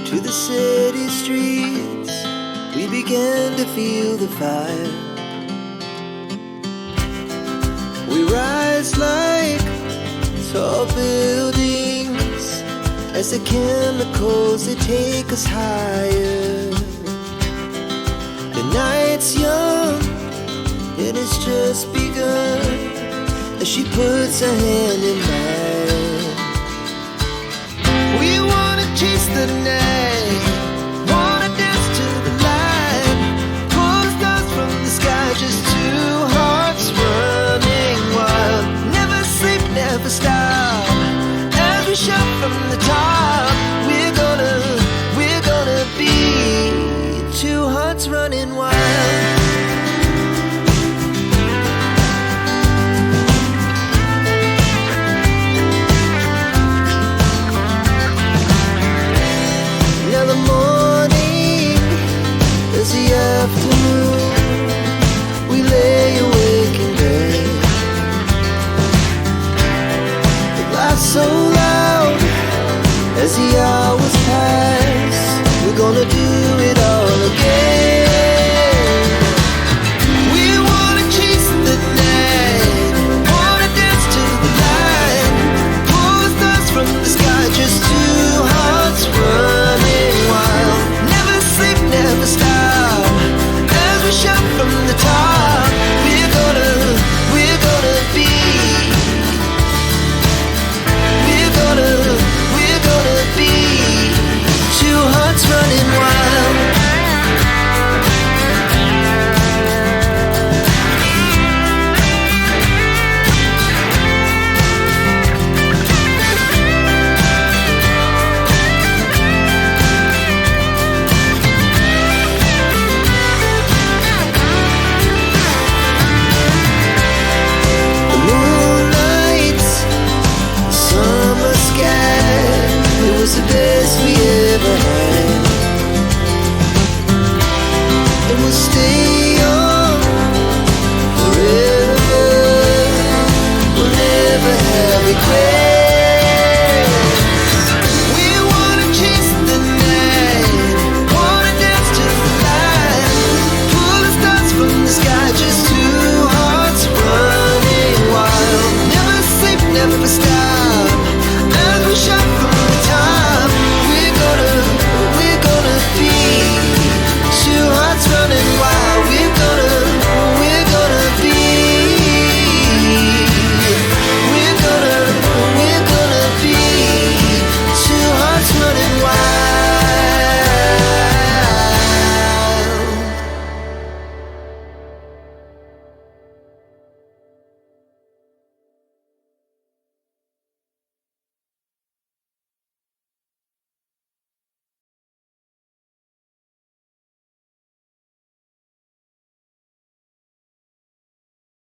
to the city streets, we began to feel the fire. We rise like tall buildings as the chemicals, they take us higher. The night's young, and it's just begun, as she puts her hand in mine. We wanna chase the night, wanna dance to the light, pull stars from the sky, just two hearts running wild. Never sleep, never stop, as we shout from the top. We're gonna be two hearts running wild. Afternoon, we lay awake in bed. The laughs so loud as the hours pass. We're gonna do it all again. We wanna chase the night, wanna dance to the light, pull the stars from the sky, just two hearts running wild. Never sleep, never stop, shout from the top. We're gonna be, we're gonna be two hearts running wild. The best we ever had, and we'll stay on forever. We'll never have regret.